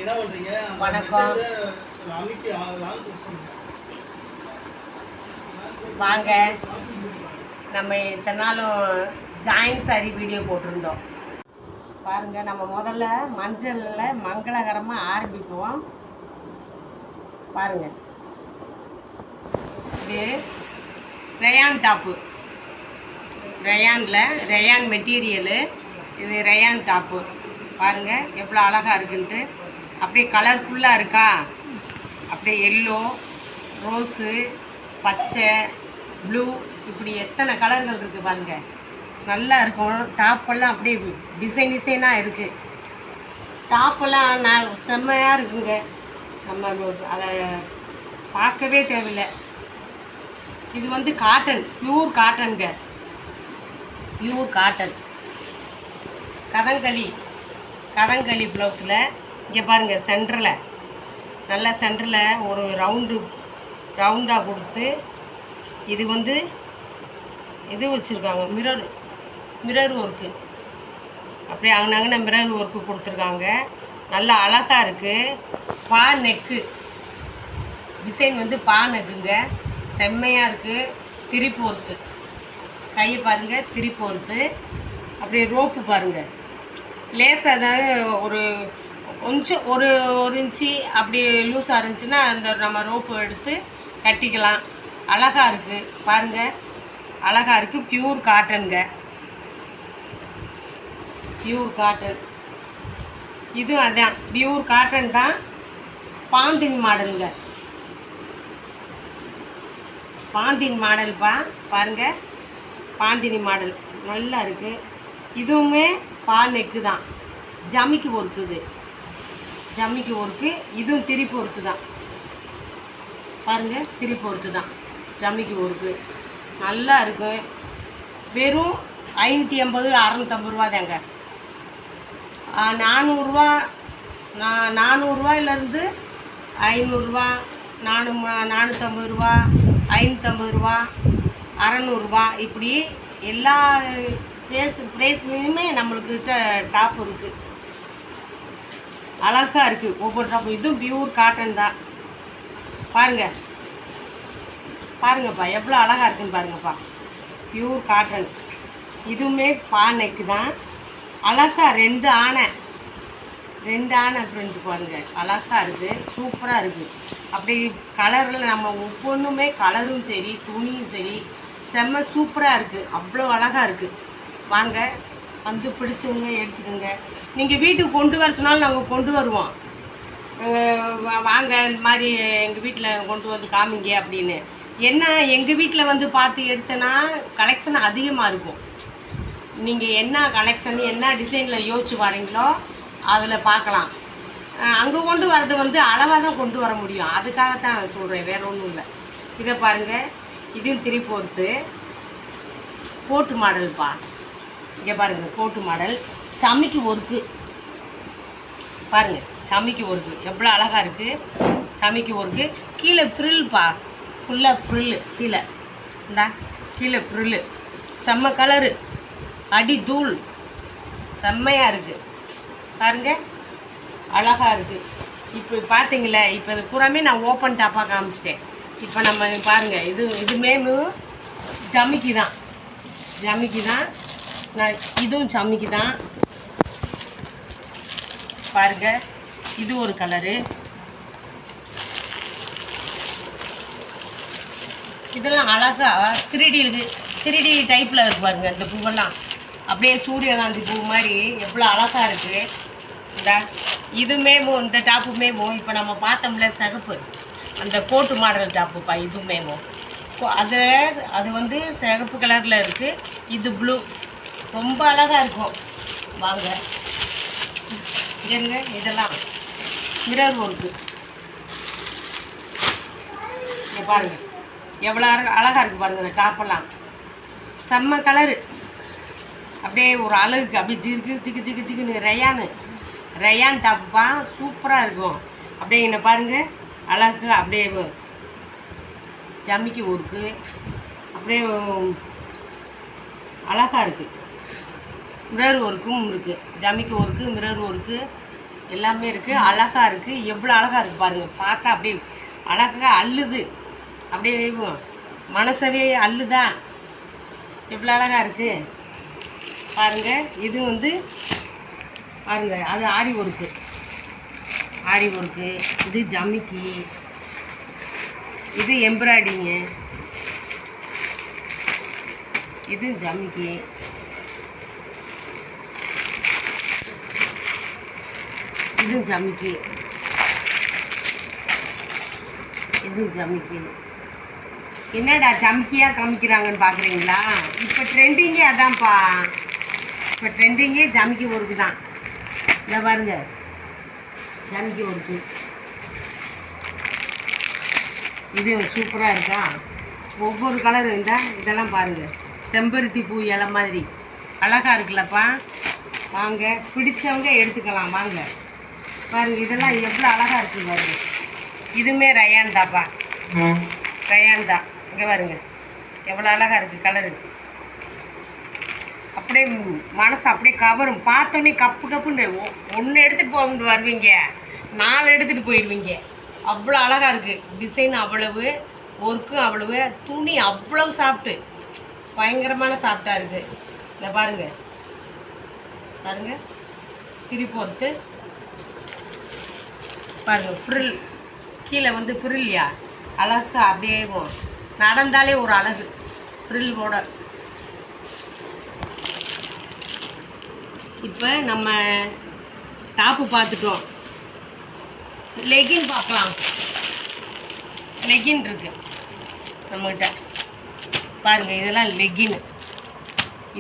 வணக்கம். வாங்க, நம்ம இத்தனை நாளும் ஜாயின் சாரி வீடியோ போட்டிருந்தோம் பாருங்கள். நம்ம முதல்ல மஞ்சளில் மங்களகரமாக ஆரம்பிக்குவோம் பாருங்கள். இது ரயான் டாப்பு, ரயான் மெட்டீரியலு. இது ரயான் டாப்பு பாருங்கள் எவ்வளோ அழகாக இருக்குன்ட்டு. அப்படியே கலர்ஃபுல்லாக இருக்கா, அப்படியே எல்லோ, ரோஸு, பச்சை, ப்ளூ, இப்படி எத்தனை கலர்கள் இருக்குது பாருங்கள். நல்லா இருக்கும். டாப்பெல்லாம் அப்படியே டிசைனாக இருக்குது. டாப்பெல்லாம் நான் செம்மையாக இருக்குங்க. நம்ம அதை பார்க்கவே தேவையில்லை. இது வந்து காட்டன், பியூர் காட்டனுங்க, பியூர் காட்டன். கதங்களி ப்ளவுஸில் இங்கே பாருங்கள், சென்டரில் நல்லா சென்டரில் ஒரு ரவுண்டாக கொடுத்து இது வந்து இது வச்சுருக்காங்க, மிரர் ஒர்க்கு. அப்படியே அங்கன மிரர் ஒர்க்கு கொடுத்துருக்காங்க. நல்லா அழகாக இருக்குது. பா நெக்கு டிசைன் வந்து பா நெக்குங்க, செம்மையாக இருக்குது. திரிப்பு ஒர்த்து, கையை பாருங்கள், திரிப்பு ஒர்த்து. அப்படியே ரோப்பு பாருங்கள், லேசாக அதாவது கொஞ்சம் ஒரு இன்ச்சு அப்படி லூஸாக இருந்துச்சுன்னா அந்த நம்ம ரோப்பு எடுத்து கட்டிக்கலாம். அழகாக இருக்குது பாருங்கள், அழகாக இருக்குது. பியூர் காட்டனுங்க, பியூர் காட்டன். இதுவும் அதான் பியூர் காட்டன் தான். பாந்தின் மாடலுங்க, பாந்தின் மாடல்ப்பா பாருங்கள். பாந்தினி மாடல் நல்லா இருக்குது. இதுவுமே பா நெக்கு தான், ஜமிக்கு ஒர்க்கு. இது ஜமிக்கு ஒர்க்கு. இதுவும் திரிப்பு ஒர்க்கு தான் பாருங்கள், திரிப்பு ஒர்க்கு தான், ஜமிக்கு ஒர்க்கு. நல்லா இருக்குது. வெறும் 580 650 ரூபா தாங்க. 400 400ரூவாயிலேருந்து 500 450 ரூபா, 550 ரூபா, 600 இப்படி எல்லா ப்ரைஸ்லையுமே நம்மளுக்கிட்ட டாப் இருக்குது. அழகாக இருக்குது ஒவ்வொரு டாப்பும். இதுவும் பியூர் காட்டன் தான் பாருங்கப்பா எவ்வளோ அழகாக இருக்குன்னு பாருங்கப்பா. Pure cotton. இதுவுமே பா நெக்கு தான். அழகாக ரெண்டு ஆணை பிரிண்ட் பாருங்கள், அழகாக இருக்குது, சூப்பராக இருக்குது. அப்படி கலரில் நம்ம ஒவ்வொன்றுமே கலரும் சரி துணியும் சரி செம்ம சூப்பராக இருக்குது. அவ்வளோ அழகாக இருக்குது. வாங்க, வந்து பிடிச்சவங்க எடுத்துக்கோங்க. நீங்கள் வீட்டுக்கு கொண்டு வர சொன்னாலும் நாங்கள் கொண்டு வருவோம். வாங்க, இந்த மாதிரி எங்கள் வீட்டில் கொண்டு வந்து காமிங்க அப்படின்னு. என்ன எங்கள் வீட்டில் வந்து பார்த்து எடுத்தேன்னா கலெக்ஷன் அதிகமாக இருக்கும். நீங்கள் என்ன கலெக்ஷன் என்ன டிசைனில் யோசிச்சு வரீங்களோ அதில் பார்க்கலாம். அங்கே கொண்டு வரது வந்து அளவாக தான் கொண்டு வர முடியும். அதுக்காகத்தான் நான் சொல்கிறேன், வேறு ஒன்றும் இல்லை. இதை பாருங்கள், இதுவும் திரி போர்த்து கோட்டு மாடல்ப்பா. இங்கே பாருங்கள், கோட்டு மாடல். சமிக்கு ஒர்க்கு பாருங்கள், சமிக்கு ஒர்க்கு எவ்வளோ அழகாக இருக்குது. சமிக்கு ஒர்க்கு. கீழே ஃப்ரில்ப்பா, ஃபுல்லாக ஃப்ரில்லு. கீழே ஃப்ரில்லு. செம்ம கலரு, அடி தூள், செம்மையாக இருக்குது பாருங்கள், அழகாக இருக்குது. இப்போ பார்த்தீங்களே, இப்போ இது பூராமே நான் ஓப்பன் டாப்பாக காமிச்சிட்டேன். இப்போ நம்ம பாருங்கள், இதுவுமே ஜமிக்கி தான், நான் இதுவும் ஜமிக்கி தான் பாருங்கள். இது ஒரு கலரு. இதெல்லாம் அழகாக 3D டைப்பில் இருக்கு பாருங்க. இந்த பூவெல்லாம் அப்படியே சூரியகாந்தி பூ மாதிரி எவ்வளோ அழகாக இருக்குது. இதுமேமோ இந்த டாப்புமேமோ இப்போ நம்ம பார்த்தோம்ல சிகப்பு, அந்த கோட்டு மாடல் டாப்புப்பா. இதுமேமோ அது வந்து சிகப்பு கலரில் இருக்குது. இது ப்ளூ, ரொம்ப அழகாக இருக்கும். வாங்க இங்க இதெல்லாம் மிரர் ஒர்க்கு. இங்கே பாருங்கள் எவ்வளோ அழகாக இருக்குது பாருங்கள். இந்த டாப்பெல்லாம் செம்ம கலரு. அப்படியே ஒரு அழகுக்கு அப்படியே ஜிக்குன்னு ரயான் டாப்புப்பா, சூப்பராக இருக்கும். அப்படியே என்ன பாருங்கள், அழகு. அப்படியே ஜமிக்கி ஒர்க்கு, அப்படியே அழகாக இருக்குது. மிரர் ஒர்க்கும் இருக்குது. ஜமிக்கி ஒர்க்கு, மிரர் ஒர்க்கு, எல்லாமே இருக்குது. அழகாக இருக்குது. எவ்வளோ அழகாக இருக்குது பாருங்கள். பார்த்தா அப்படியே அழகாக அள்ளுது. அப்படியே மனசவே அள்ளுதா. எவ்வளோ அழகாக இருக்குது பாருங்கள். இது வந்து பாருங்கள், அது ஆரி ஒர்க்கு. ஆரி ஒர்க்கு. இது ஜமிக்கி. இது எம்ப்ராய்டிங்கு. இது ஜமிக்கி. இது ஜமிக்கி. இது ஜமிக்கி. என்னடா ஜமிக்கியாக காமிக்கிறாங்கன்னு பார்க்குறீங்களா? இப்போ ட்ரெண்டிங்கே அதான்ப்பா. இப்போ ட்ரெண்டிங்கே ஜமிக்கி ஒர்க்கு தான். இதை பாருங்க, ஜமிக்கி ஒர்க்கு. இது சூப்பராக இருக்கா? ஒவ்வொரு கலர் இருந்தால் இதெல்லாம் பாருங்கள். செம்பருத்தி பூ இலை மாதிரி அழகாக இருக்குல்லப்பா. வாங்க, பிடிச்சவங்க எடுத்துக்கலாம். வாங்க பாருங்க, இதெல்லாம் எவ்வளோ அழகாக இருக்குது பாருங்க. இதுவுமே ரயான் தான்ப்பா. ரயான் தான். இங்கே பாருங்க எவ்வளோ அழகாக இருக்குது கலரு. அப்படியே மனசு அப்படியே கவரும். பார்த்தோன்னே கப்பு கப்புன்னு ஒன்று எடுத்துகிட்டு போக வருவீங்க, 4 எடுத்துகிட்டு போயிடுவீங்க. அவ்வளோ அழகாக இருக்குது. டிசைன் அவ்வளவு, ஒர்க்கும் அவ்வளவு, துணி அவ்வளவு சாப்பிட்டு பயங்கரமான சாஃப்டாக இருக்குது. இதை பாருங்கள் பாருங்கள், திருப்பி ஒருத்து பாருங்கள். ஃப்ரில் கீழே வந்து ஃப்ரில்லையா அழகா அப்படியே நடந்தாலே ஒரு அழகு. ஃப்ரில் போட. இப்போ நம்ம டாப்பு பார்த்துட்டோம். லெகின் பார்க்கலாம். லெகின் இருக்குது நம்மக்கிட்ட பாருங்கள். இதெல்லாம் லெகின்னு.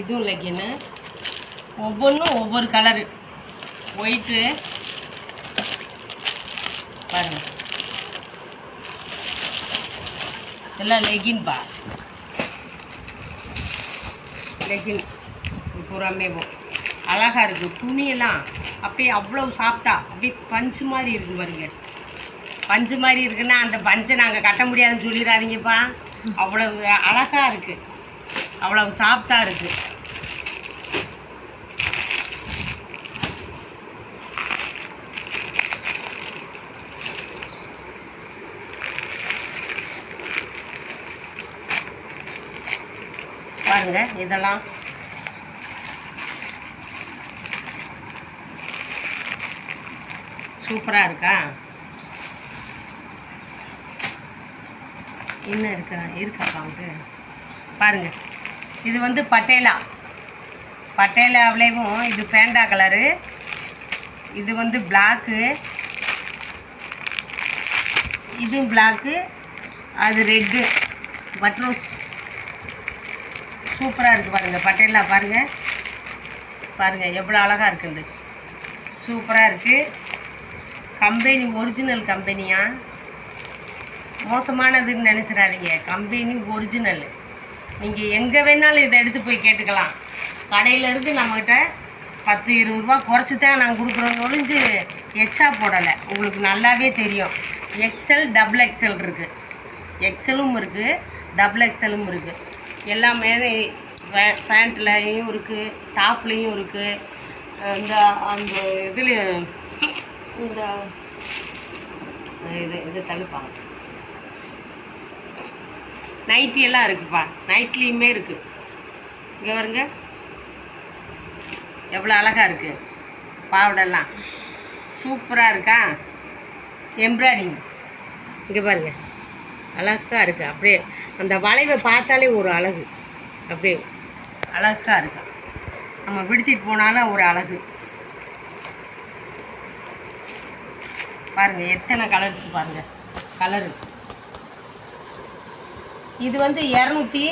இதுவும் லெகின்னு. ஒவ்வொன்றும் ஒவ்வொரு கலரு. ஒயிட்டு பாருங்கள், இதெல்லாம் லெகின்பா. லெகின்ஸ் பூராமே அழகாக இருக்குது. துணியெல்லாம் அப்படியே அவ்வளோ சாஃப்டாக அப்படியே பஞ்சு மாதிரி இருக்குது பாருங்க. பஞ்சு மாதிரி இருக்குன்னா அந்த பஞ்சை நாங்கள் கட்ட முடியாதுன்னு சொல்லிடாதீங்கப்பா. அவ்வளவு அழகாக இருக்குது, அவ்வளவு சாஃப்டாக இருக்குது. பாருங்க, இதெல்லாம் சூப்பராக இருக்கா? என்ன இருக்கா வந்து பாருங்கள். இது வந்து பட்டேலா. பட்டேலாவிலேயும் இது பேண்டா கலரு. இது வந்து பிளாக்கு. இதுவும் பிளாக்கு, அது ரெட்டு. பட்ரோஸ் சூப்பராக இருக்குது பாருங்கள். பட்டேலா பாருங்கள். பாருங்கள் எவ்வளோ அழகாக இருக்குது. சூப்பராக இருக்குது. கம்பெனி ஒரிஜினல் கம்பெனியா? மோசமானதுன்னு நினச்சிடாதீங்க. Company original. நீங்கள் எங்கே வேணாலும் இதை எடுத்து போய் கேட்டுக்கலாம். கடையிலேருந்து நம்மக்கிட்ட 10-20 ரூபா குறைச்சி தான் நாங்கள் கொடுக்குறோம். ஒழிஞ்சு எக்ஸ்ட்ரா போடலை. உங்களுக்கு நல்லாவே தெரியும். எக்ஸ்எல், டபுள் எக்ஸ்எல் இருக்குது. எக்ஸ்எலும் இருக்குது, டபுள் எக்ஸ்எலும் இருக்குது. எல்லாமே பேண்ட்லேயும் இருக்குது, டாப்லேயும் இருக்குது. இந்த அந்த இதுலேயும் இந்த இது தள்ளுப்பாங்க. நைட்டியெல்லாம் இருக்குதுப்பா. நைட்லேயுமே இருக்குது. இங்கே வருங்க எவ்வளோ அழகாக இருக்குது. பாவடெல்லாம் சூப்பராக இருக்கா? எம்ப்ராய்டிங் இங்கே பாருங்கள் அழகாக இருக்குது. அப்படியே அந்த வளைவை பார்த்தாலே ஒரு அழகு. அப்படியே அழகாக இருக்கா. நம்ம விடுத்திட்டு போனாலும் ஒரு அழகு. பாருங்கள் எத்தனை கலர்ஸ் பாருங்கள். கலரு இது வந்து 200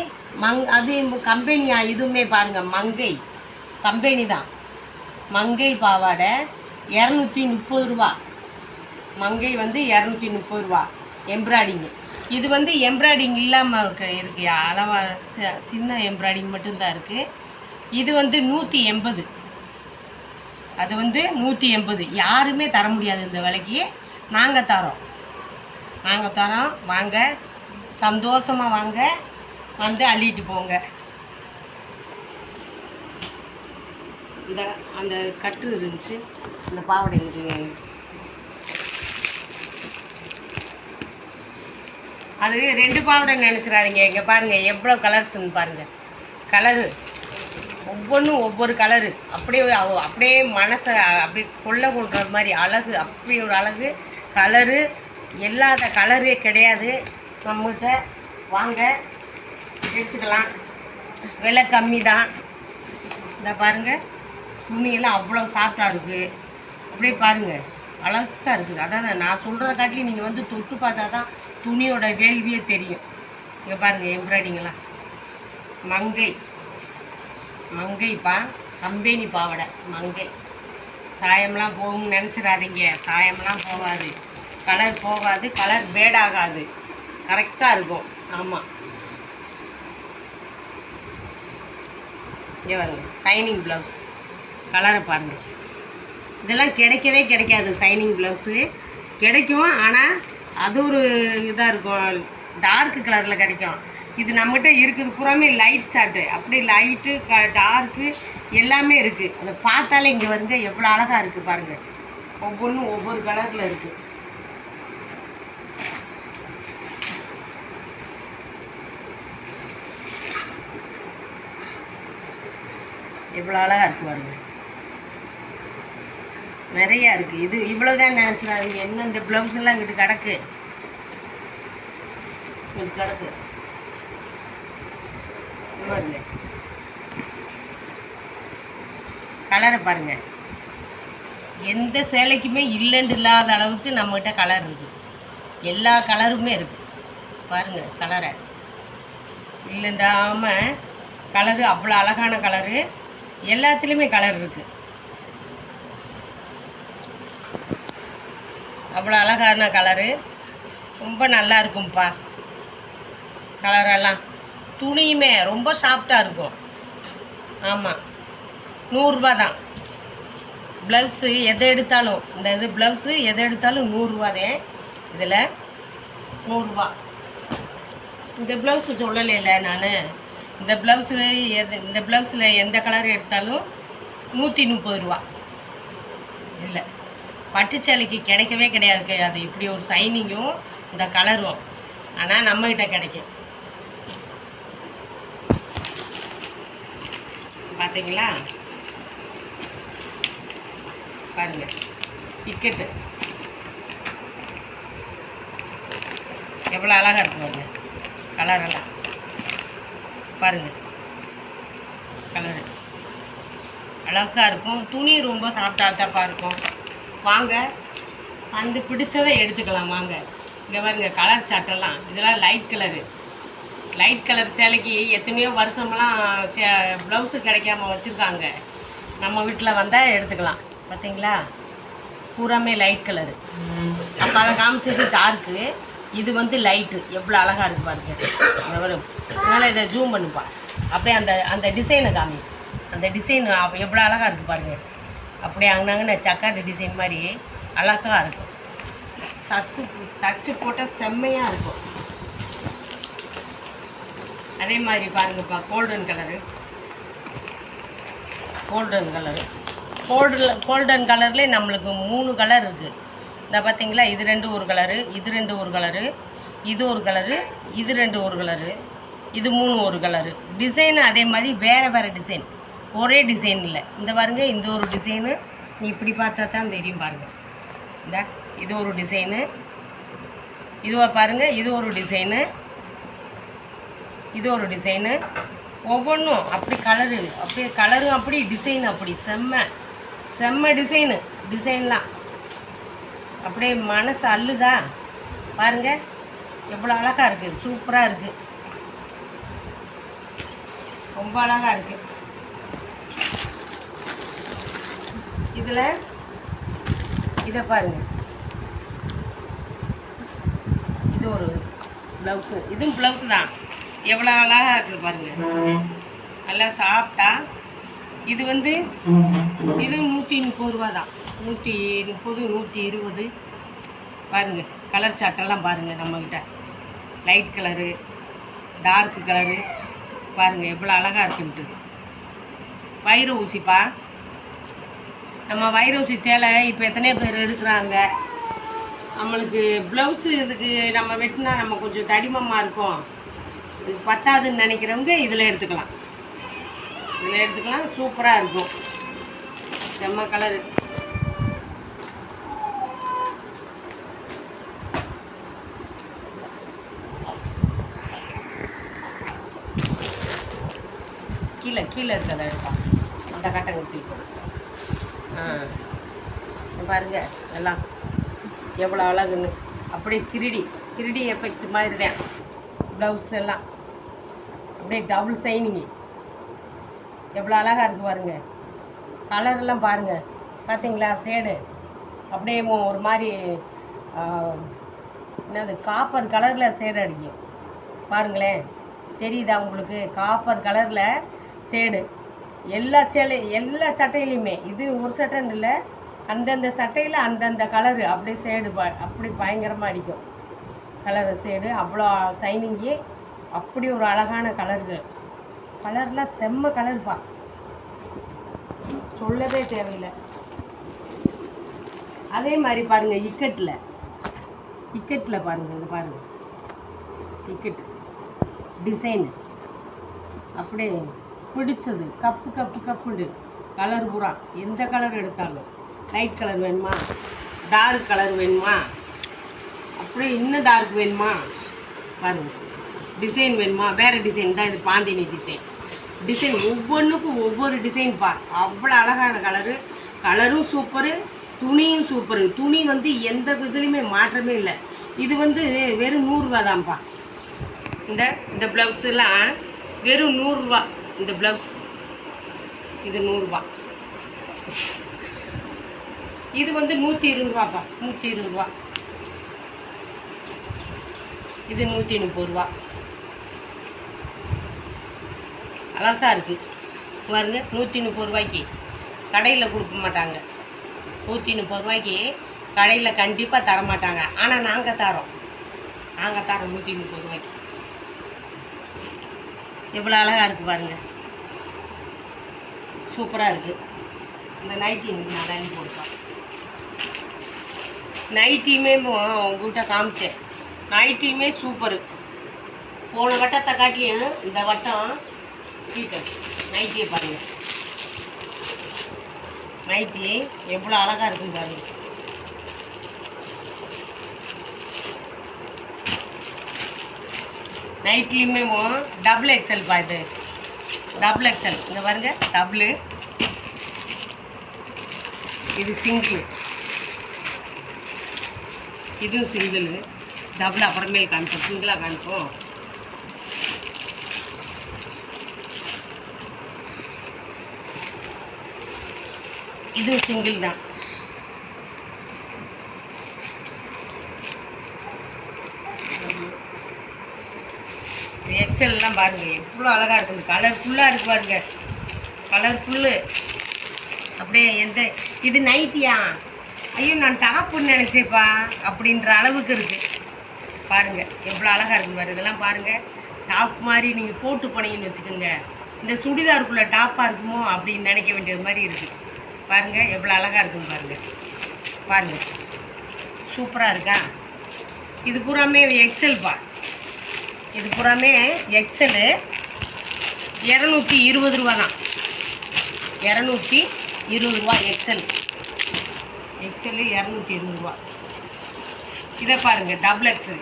அது கம்பெனியா? இதுவுமே பாருங்கள் மங்கை கம்பெனி தான். மங்கை பாவாடை 230 ரூபா. மங்கை வந்து 230 ரூபா. எம்ப்ராய்டிங்கு. இது வந்து எம்ப்ராய்டிங் இல்லாமல் இருக்கு. அளவாக சின்ன எம்ப்ராய்டிங் மட்டும்தான் இருக்குது. இது வந்து 180. அது வந்து 180. யாருமே தர முடியாது இந்த விலைக்கு. நாங்கள் தரோம். வாங்க, சந்தோஷமாக வாங்க, வந்து அள்ளிட்டு போங்க. இந்த அந்த கட்டு இருந்துச்சு, இந்த பாவாடை இருக்கு. அது 2 பாவாடை நினச்சிடாதீங்க. இங்கே பாருங்கள் எவ்வளோ கலர்ஸ்ன்னு பாருங்கள். கலரு ஒவ்வொன்றும் ஒவ்வொரு கலரு. அப்படியே மனசை அப்படி கொள்ள கொள்கிற மாதிரி அழகு. அப்படி ஒரு அழகு. கலரு இல்லாத கலரே கிடையாது நம்மகிட்ட. வாங்க எடுத்துக்கலாம். விலை கம்மி தான். இந்த பாருங்கள் துணியெல்லாம் அவ்வளோ சாஃப்டாக இருக்குது. அப்படியே பாருங்கள் அழகாக இருக்குது. அதான் நான் சொல்கிறத காட்டிலும் நீங்கள் வந்து தொட்டு பார்த்தா தான் துணியோட வேள்வியே தெரியும். இங்கே பாருங்கள் எம்ப்ராய்டிங்கெல்லாம் மங்கைப்பா, கம்பெனி பாவாடை மங்கை. சாயம்லாம் போகும்னு நினச்சிடாதீங்க. சாயம்லாம் போகாது, கலர் போகாது, கலர் பேடாகாது, கரெக்டாக இருக்கும். ஆமாம், இங்கே பாருங்க சைனிங் ப்ளவுஸ். கலரை பாருங்கள். இதெல்லாம் கிடைக்கவே கிடைக்காது. சைனிங் ப்ளவுஸு கிடைக்கும், ஆனால் அது ஒரு இதாக இருக்கும். டார்க்கு கலரில் கிடைக்கும். இது நம்மகிட்ட இருக்குது பூராமே லைட் சார்ட்டு. அப்படி லைட்டு டார்க்கு எல்லாமே இருக்குது. அதை பார்த்தாலே இங்கே வருங்க எவ்வளோ அழகாக இருக்குது பாருங்கள். ஒவ்வொன்றும் ஒவ்வொரு கலரில் இருக்குது. எவ்வளோ அழகாக இருக்குது பாருங்கள். நிறையா இருக்குது. இது இவ்வளோ தான் நினச்சிடாதீங்க. என்ன இந்த ப்ளவுஸ் எல்லாம் இங்கிட்டு கிடக்கு, இங்கிட்டு கிடக்கு பாருங்க. கலரை பாருங்கள். எந்த சேலைக்குமே இல்லைன்னு இல்லாத அளவுக்கு நம்மகிட்ட கலர் இருக்குது. எல்லா கலருமே இருக்குது பாருங்கள். கலரை இல்லைன்றாமல் கலரு அவ்வளோ அழகான கலரு. எல்லாத்துலேயுமே கலர் இருக்குது. அவ்வளோ அழகான கலரு. ரொம்ப நல்லா இருக்கும்ப்பா கலரெல்லாம். துணியுமே ரொம்ப சாஃப்டாக இருக்கும். ஆமாம், 100 ரூபா தான். ப்ளவுஸு எதை எடுத்தாலும், இந்த இது ப்ளவுஸு எதை எடுத்தாலும் 100 ரூபா தான். இதில் 100 ரூபா. இந்த ப்ளவுஸு சொல்லலைல்ல நான். இந்த ப்ளவுஸில் எந்த கலர் எடுத்தாலும் 130 ரூபா. இதில் பட்டு சேலைக்கு கிடைக்கவே கிடையாது. இப்படி ஒரு சைனிங்கும் இந்த கலரும் ஆனால் நம்மகிட்ட கிடைக்கும். பார்த்தீங்களா பாருங்கள். டிக்கெட்டு எவ்வளோ அழகாக இருக்கு பாருங்க. கலரெல்லாம் பாருங்கள். கலரு அழகாக இருக்கும். துணி ரொம்ப சாஃப்டாக இருக்கும். வாங்க வந்து பிடிச்சதை எடுத்துக்கலாம். வாங்க இங்கே பாருங்க கலர் சாட்டெல்லாம். இதெல்லாம் லைட் கலர் சேலைக்கு எத்தனையோ வருஷமெல்லாம் ப்ளவுஸு கிடைக்காம வச்சுருக்காங்க. நம்ம வீட்டில் வந்தால் எடுத்துக்கலாம். பார்த்தீங்களா பூராமே லைட் கலரு. அப்போ அதை காமிச்சது டார்க்கு, இது வந்து லைட்டு. எவ்வளோ அழகாக இருக்குது பாருங்க. வரும் அதனால் இதை ஜூம் பண்ணுப்பா. அப்படியே அந்த டிசைனை காமி. அந்த டிசைன் எவ்வளோ அழகாக இருக்குது பாருங்கள். அப்படியே அங்கங்கே சக்காட்டு டிசைன் மாதிரி அழகாக இருக்கும். சத்து தச்சு போட்டால் செம்மையாக இருக்கும். அதே மாதிரி பாருங்கப்பா கோல்டன் கலரு. கோல்டன் கலர்லேயே நம்மளுக்கு 3 கலர் இருக்குது. இந்த பார்த்தீங்களா, இது 2 ஒரு கலரு, இது 2 ஒரு கலரு, இது ஒரு கலரு, இது 2 ஒரு கலரு, இது 3 ஒரு கலரு. டிசைனு அதே மாதிரி வேறு டிசைன், ஒரே டிசைன் இல்லை. இந்த பாருங்க, இந்த ஒரு டிசைனு நீ இப்படி பார்த்தா தான் தெரியும் பாருங்கள். இந்த இது ஒரு டிசைனு, இதுவா பாருங்கள், இது ஒரு டிசைனு, இது ஒரு டிசைனு. ஒவ்வொன்றும் அப்படி கலரு, அப்படியே கலரும் அப்படி டிசைன் அப்படி செம்ம டிசைன்லாம் அப்படியே மனசு அள்ளுதா பாருங்கள். எவ்வளோ அழகாக இருக்குது, சூப்பராக இருக்குது, ரொம்ப அழகாக இருக்குது. இதில் இதை பாருங்கள், இது ஒரு ப்ளவுஸு, இதுவும் ப்ளவுஸு தான். எவ்வளோ அழகாக இருக்குது பாருங்கள், நல்லா சாஃப்டாக. இது வந்து இது 130 ரூபா தான். 130, 120 பாருங்கள். கலர் சாட்டெல்லாம் பாருங்கள் நம்மக்கிட்ட. லைட் கலரு, டார்க்கு கலரு பாருங்கள் எவ்வளோ அழகாக இருக்குன்ட்டு. வயிறு ஊசிப்பா, நம்ம வைரூசி சேலை இப்போ எத்தனையோ பேர் எடுக்கிறாங்க. நம்மளுக்கு ப்ளவுஸு இதுக்கு நம்ம வெட்டினா நம்ம கொஞ்சம் தடிமமாக இருக்கும், இது பத்தாதுன்னு நினைக்கிறவங்க இதில் எடுத்துக்கலாம். இதில் எடுத்துக்கலாம், சூப்பராக இருக்கும். செம்ம கலரு. கீழே கீழே இருக்கிறத எடுப்பா, அந்த கட்டங்கட்டி போடும். பாருங்க எல்லாம் எவ்வளோ அழகுன்னு. அப்படியே திருடி எஃபெக்ட் மாதிரி தான் ப்ளவுஸ் எல்லாம். அப்படியே டபுள் சைனிங்கு எவ்வளோ அழகாக இருக்குது பாருங்க. கலர்லாம் பாருங்கள், பார்த்தீங்களா ஷேடு அப்படியே ஒரு மாதிரி என்னது காப்பர் கலரில் ஷேடு அடிக்கும் பாருங்களேன். தெரியுதா உங்களுக்கு? காப்பர் கலரில் ஷேடு எல்லா சட்டையிலையுமே. இது ஒரு சட்டைன்னு இல்லை, அந்தந்த சட்டையில் அந்தந்த கலரு அப்படியே ஷேடு அப்படி பயங்கரமாக அடிக்கும். கலரு ஷேடு அவ்வளோ சைனிங்கு, அப்படி ஒரு அழகான கலர்லாம் செம்ம கலர்ப்பா, சொல்லவே தேவையில்லை. அதே மாதிரி பாருங்கள் இக்கட்டில் பாருங்கள், இது பாருங்கள் இக்கட்டு டிசைனு அப்படியே பிடிச்சது. கப்புண்டு கலர் பூரா எந்த கலர் எடுத்தாலும். லைட் கலர் வேணுமா, டார்க் கலர் வேணுமா, அப்படியே இன்னும் டார்க் வேணுமா பாருங்கள். டிசைன் வேணுமா, வேறு டிசைன் தான். இது பாந்தினி டிசைன் ஒவ்வொன்றுக்கும் ஒவ்வொரு டிசைன் அவ்வளோ அழகான கலரும் சூப்பரு, துணியும் சூப்பரு. துணி எந்த இதுலேயுமே மாற்றமே இல்லை. இது வெறும் 100 ரூபா தான்ப்பா. இந்த ப்ளவுஸெல்லாம் வெறும் 100 ரூபா. இந்த ப்ளவுஸ் இது 100 ரூபா. இது 120 ரூபாப்பா, 120 ரூபா. இது 130 ரூபா. அழகாக இருக்குது பாருங்க. 130 ரூபாய்க்கு கடையில் கொடுக்க மாட்டாங்க. 130 ரூபாய்க்கு கடையில் கண்டிப்பாக தரமாட்டாங்க. ஆனால் நாங்கள் தரோம் 130 ரூபாய்க்கு. எவ்வளோ அழகாக இருக்குது பாருங்கள், சூப்பராக இருக்குது. இந்த நைட்டி நான் அள்ளி போடுப்பேன். நைட்டியுமே உங்கள்கிட்ட காமிச்சேன். நைட்டியுமே சூப்பரு. போன வட்டத்தை காட்டியும் இந்த வட்டம் கீட்டர். நைட்டியை பாருங்கள், நைட்டி எவ்வளோ அழகாக இருக்குன்னு பாருங்கள். நைட்லேயுமே டபுள் எக்ஸல் பா. இது டபுள் எக்ஸல். இங்கே பாருங்க, டபுளு. இது சிங்கிள், இதுவும் சிங்கிள். டபுள் அப்புறமே காமிப்போம், சிங்கிளாக காமிப்போம். இதுவும் சிங்கிள் தான். எக்ஸல்லாம் பாருங்கள் எவ்வளோ அழகாக இருக்குது. கலர்ஃபுல்லாக இருக்குது பாருங்கள், கலர்ஃபுல்லு. அப்படியே இது நைட்டியா, ஐயோ நான் டாப்புன்னு நினச்சேப்பா அப்படின்ற அளவுக்கு இருக்குது பாருங்கள். எவ்வளோ அழகாக இருக்குது பாருங்கள். இதெல்லாம் பாருங்கள், டாப் மாதிரி நீங்கள் போட்டு போனீங்கன்னு வச்சுக்கோங்க, இந்த சுடிதாருக்குள்ளே டாப்பாக இருக்குமோ அப்படின்னு நினைக்க வேண்டியது மாதிரி இருக்குது பாருங்கள். எவ்வளோ அழகாக இருக்குன்னு பாருங்கள். சூப்பராக இருக்கா? இது பூராமே எக்ஸல்ப்பா. இது பூராமே எக்ஸலு. 220 ரூபா தான். 220 ரூபா எக்ஸல். 220 ரூபா. இதை பாருங்கள், டபுள் எக்ஸல்.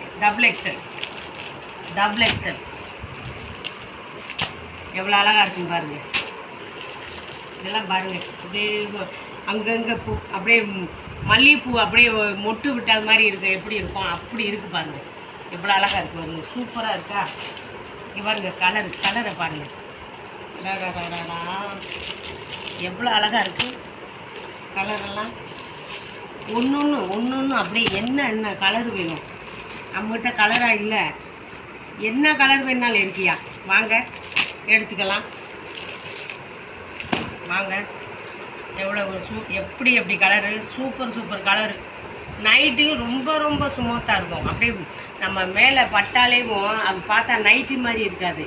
எவ்வளோ அழகாக இருக்குன்னு பாருங்கள். இதெல்லாம் பாருங்கள், அப்படியே அங்கங்கே பூ, அப்படியே மல்லிகைப்பூ அப்படியே மொட்டு விட்டாத மாதிரி இருக்குது. எப்படி இருக்கும் அப்படி இருக்குது பாருங்கள். எவ்வளோ அழகாக இருக்குது பாருங்கள், சூப்பராக இருக்கா? இங்கே பாருங்கள், கலரை பாருங்கள். எவ்வளோ அழகாக இருக்குது கலரெல்லாம். ஒன்று அப்படியே என்ன கலர் வேணும் நம்மகிட்ட. கலராக இல்லை, என்ன கலர் வேணாலும் இருக்கியா, வாங்க எடுத்துக்கலாம் வாங்க. எவ்வளோ எப்படி கலரு, சூப்பர் கலரு. நைட்டும் ரொம்ப ஸ்மூத்தாக இருக்கும். அப்படியே நம்ம மேலே பட்டாலேயும் அது பார்த்தா நைட்டி மாதிரி இருக்காது.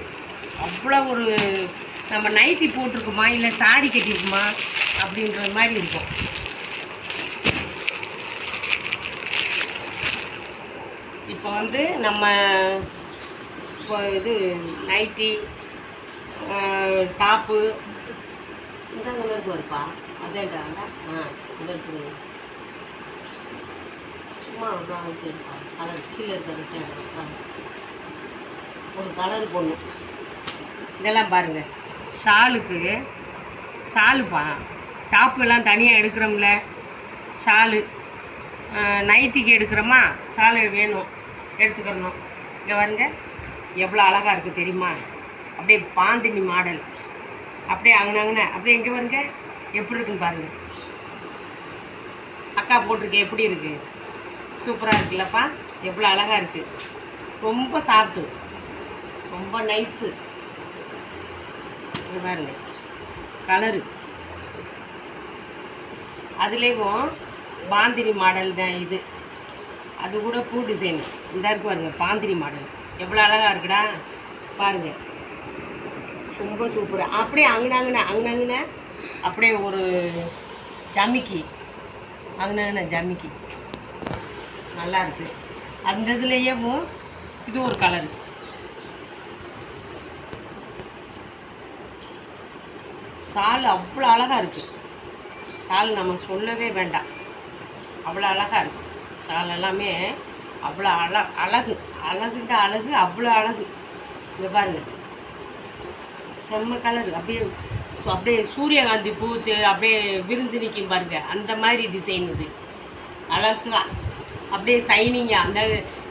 அவ்வளோ ஒரு நம்ம நைட்டி போட்டிருக்குமா இல்லை சாரி கட்டியிருக்குமா அப்படின்ற மாதிரி இருக்கும். இப்போ வந்து நம்ம இப்போ இது நைட்டி டாப்பு இந்த கலருக்கு வருப்பா அதேடா இந்த சும்மா சரிப்பா கலர் கீழே இருக்கிறது ஒரு கலர் போடணும். இதெல்லாம் பாருங்கள், ஷாலுப்பா டாப்புலாம் தனியாக எடுக்கிறோம்ல, ஷாலு நைட்டிக்கு எடுக்கிறோமா, ஷாலு வேணும் எடுத்துக்கிறணும். இங்கே பாருங்க எவ்வளோ அழகாக இருக்குது தெரியுமா, அப்படியே பாந்தினி மாடல், அப்படியே அங்கன அப்படியே எங்கே பாருங்க எப்படி இருக்குன்னு பாருங்கள். அக்கா போட்டிருக்கேன், எப்படி இருக்குது, சூப்பராக இருக்குல்லப்பா, எவ்வளோ அழகாக இருக்குது, ரொம்ப சாஃப்ட்டு, ரொம்ப நைஸு. இது பாருங்க கலரு, அதுலேயும் பாந்தினி மாடல் தான் இது, அது கூட பூ டிசைனு இந்த இருக்கு பாருங்க, பாந்தினி மாடல் எவ்வளோ அழகாக இருக்குடா பாருங்கள், ரொம்ப சூப்பராக. அப்படியே அங்கன அப்படியே ஒரு ஜமிக்கி அங்கன ஜமிக்கி நல்லா இருக்குது. அந்த இதுலேயே இது ஒரு கலரு, ஷால் அவ்வளோ அழகாக இருக்குது. ஷால் நம்ம சொல்லவே வேண்டாம், அவ்வளோ அழகாக இருக்குது. ஷால் எல்லாமே அவ்வளோ அழகுன்ற அழகு, அவ்வளோ அழகு. இங்கே பாருங்கள் செம்ம கலர், அப்படியே சூரியகாந்தி பூ அப்படியே விரிஞ்சு நிற்கும் பாருங்க, அந்த மாதிரி டிசைன் இது அழகா, அப்படியே சைனிங்காக.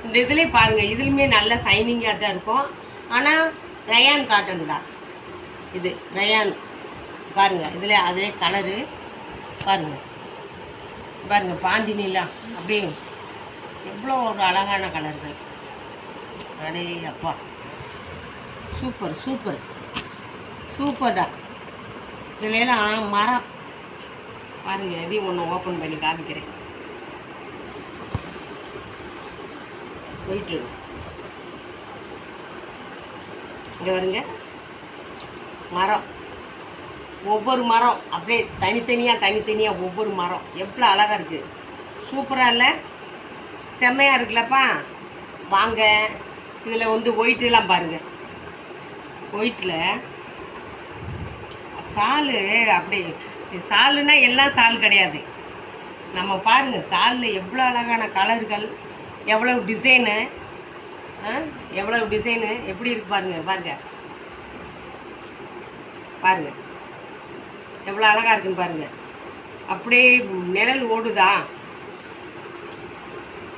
இந்த இதுலேயே பாருங்கள், இதுலேயுமே நல்ல சைனிங்காக தான் இருக்கும். ஆனால் ரயான் காட்டன் தான் இது, ரயான் பாருங்கள். இதில் அதே கலரு பாருங்கள் பாந்தினிலாம் அப்படியே எவ்வளோ ஒரு அழகான கலர்கள். அடே அப்பா, சூப்பர்டா. இதுலாம் மரம் பாருங்கள், எதையும் ஒன்று ஓப்பன் பண்ணி காமிக்கிறேன். போயிட்டு இங்கே வருங்க, மரம், ஒவ்வொரு மரம் அப்படியே தனித்தனியாக ஒவ்வொரு மரம் எவ்வளோ அழகாக இருக்குது, சூப்பராக இல்லை, செம்மையாக இருக்குல்லப்பா. வாங்க, இதில் வந்து ஒயிட்டெல்லாம் பாருங்கள், ஒயிட்டில் ஷாலு, அப்படி ஷாலுன்னா எல்லாம் ஷால் கிடையாது. நம்ம பாருங்கள் ஷாலில் எவ்வளோ அழகான கலர்கள், எவ்வளோ டிசைனு எப்படி இருக்கு பாருங்கள் எவ்வளோ அழகாக இருக்குன்னு பாருங்கள். அப்படியே நிழல் ஓடுதா,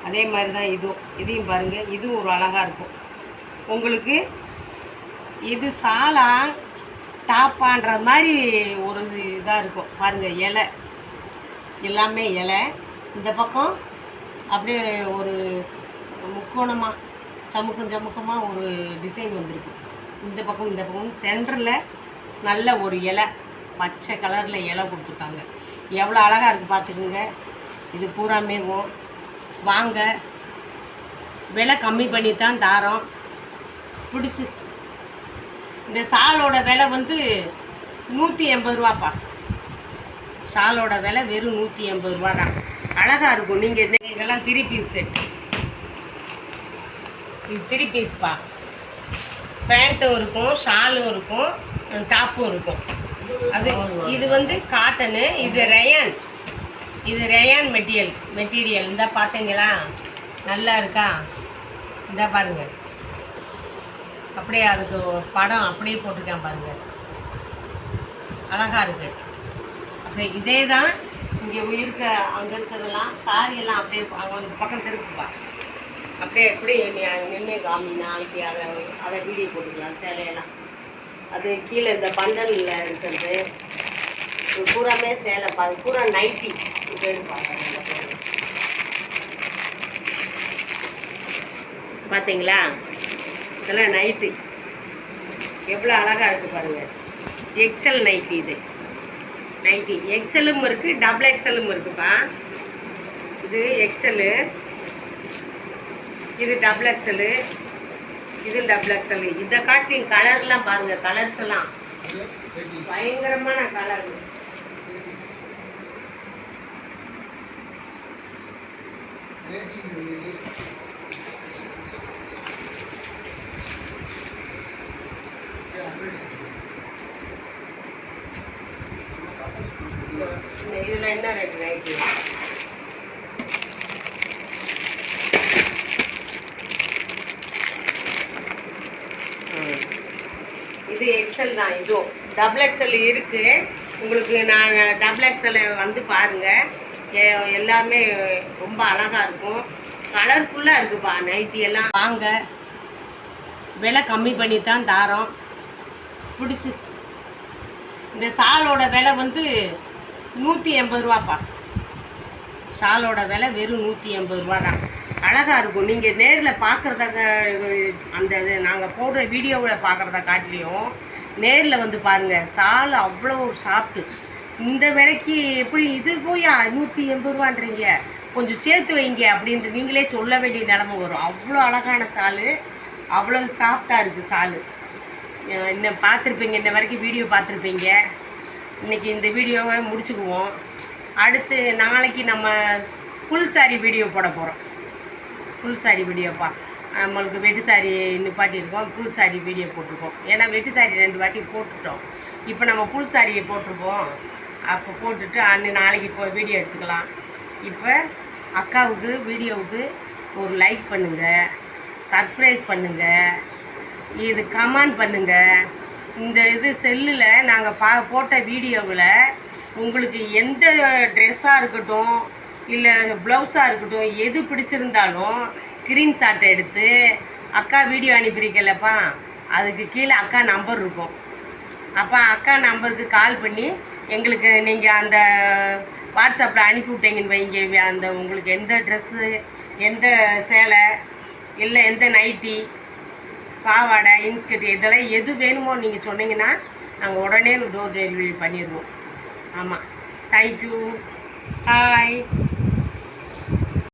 அதே மாதிரி தான் இதையும் பாருங்கள், இதுவும் ஒரு அழகாக இருக்கும் உங்களுக்கு. இது ஷாலா டாப்பான்ற மாதிரி ஒரு இதாக இருக்கும் பாருங்கள். இலை எல்லாமே இலை, இந்த பக்கம் அப்படியே ஒரு முக்கோணமாக சமுக்கமாக ஒரு டிசைன் வந்திருக்கு. இந்த பக்கம் சென்டரில் நல்ல ஒரு இலை, பச்சை கலரில் இலை கொடுத்துருக்காங்க. எவ்வளோ அழகாக இருக்குது பார்த்துக்குங்க. இது பூராமேவும் வாங்க, விலை கம்மி பண்ணி தான் தாரோம். பிடிச்சி இந்த ஷாலோட விலை வந்து 180 ரூபாப்பா. ஷாலோட விலை வெறும் 180 ரூபா தான். அழகாக இருக்கும். நீங்கள் இதெல்லாம் 3 பீஸ் செட், இது 3 பீஸ்ப்பா. பேண்ட்டும் இருக்கும், ஷாலும் இருக்கும், டாப்பும் இருக்கும். இது வந்து காட்டனு, இது ரயான் மெட்டீரியல். இந்த பார்த்தீங்களா, நல்லா இருக்கா, இந்த பாருங்கள், அப்படியே அதுக்கு படம் அப்படியே போட்டிருக்கேன் பாருங்கள், அழகாக இருக்குது. அப்படியே இதே தான் இங்கே அங்கே இருக்கிறதெல்லாம் சாரியெல்லாம் அப்படியே அவங்க பக்கம் திருப்புப்பா. அப்படியே எப்படி நின்று காமி நாளைக்கு அதை வீடியோ போட்டுக்கலாம். சேலையெல்லாம் அது கீழே இந்த பண்டலில் இருக்கிறது பூராமே சேலைப்பா, அது பூரா நைட்டி. பார்த்தீங்களா, இதெல்லாம் நைட்டு எவ்வளோ அழகாக இருக்குது பாருங்கள். எக்ஸல் நைட்டி, இது நைட்டி எக்ஸலும் இருக்குது, டபுள் எக்ஸலும் இருக்குப்பா. இது எக்ஸலு, இது டபுள் எக்ஸலு, இது டபுள் எக்ஸலு. இதை காட்டிலும் கலர்லாம் பாருங்கள், கலர்ஸ் எல்லாம் பயங்கரமான கலர். இதில் என்ன ரேட்டு நைட்டு? இது எக்ஸல் தான். இதுவும் டபுள் எக்ஸல் இருக்குது. உங்களுக்கு நான் டபுள் எக்ஸல் வந்து பாருங்கள். எல்லாமே ரொம்ப அழகாக இருக்கும். கலர்ஃபுல்லாக இருக்குப்பா நைட்டி எல்லாம். வாங்க, விலை கம்மி பண்ணி தான் தாரோம். பிடிச்சி இந்த ஷாலோட விலை வந்து 180 ரூபாப்பா. ஷாலோட விலை வெறும் 180 ரூபா தான். அழகாக இருக்கும். நீங்கள் நேரில் பார்க்குறத அந்த இது நாங்கள் போடுற வீடியோவில் பார்க்குறத காட்டிலையும் நேரில் வந்து பாருங்கள். ஷால் அவ்வளோ ஒரு சாஃப்ட்டு. இந்த விலைக்கு எப்படி இது போய் 180 ரூபான்றீங்க, கொஞ்சம் சேர்த்து வைங்க அப்படின்ட்டு நீங்களே சொல்ல வேண்டிய நிலமை வரும். அவ்வளோ அழகான ஷாலு, அவ்வளோ சாஃப்டாக இருக்குது ஷாலு. இன்னும் பார்த்துருப்பீங்க, இன்ன வரைக்கும் வீடியோ பார்த்துருப்பீங்க. இன்றைக்கி இந்த வீடியோவை முடிச்சுக்குவோம். அடுத்து நாளைக்கு நம்ம ஃபுல் சாரி வீடியோ போட போகிறோம். ஃபுல் சாரி வீடியோப்பா. நம்மளுக்கு வெட்டு சாரி நிப்பாட்டியிருக்கோம், ஃபுல் சாரி வீடியோ போட்டிருக்கோம். ஏன்னா வெட்டு சாரி 2 வாட்டி போட்டுட்டோம். இப்போ நம்ம ஃபுல் சாரியை போட்டிருக்கோம். அப்போ போட்டுட்டு நாளைக்கு இப்போ வீடியோ எடுத்துக்கலாம். இப்போ அக்காவுக்கு வீடியோவுக்கு ஒரு லைக் பண்ணுங்கள், சர்ப்ரைஸ் பண்ணுங்கள், இது கமெண்ட் பண்ணுங்கள். இந்த இது செல்லில் நாங்கள் போட்ட வீடியோவில் உங்களுக்கு எந்த ட்ரெஸ்ஸாக இருக்கட்டும் இல்லை ப்ளவுஸாக இருக்கட்டும், எது பிடிச்சிருந்தாலும் ஸ்க்ரீன்ஷாட்டை எடுத்து அக்கா வீடியோ அனுப்பியிருக்கலப்பா, அதுக்கு கீழே அக்கா நம்பர் இருக்கும். அப்போ அக்கா நம்பருக்கு கால் பண்ணி எங்களுக்கு நீங்கள் அந்த வாட்ஸ்அப்பில் அனுப்பி விட்டீங்கன்னு வைங்க. அந்த உங்களுக்கு எந்த ட்ரெஸ்ஸு, எந்த சேலை, இல்லை எந்த நைட்டி, பாவாடை, இன்ஸ்கர்ட், இதெல்லாம் எது வேணுமோ நீங்கள் சொன்னீங்கன்னா நாங்கள் உடனே டோர் டெலிவரி பண்ணிடுவோம். ஆமாம். தேங்க்யூ. ஹாய்.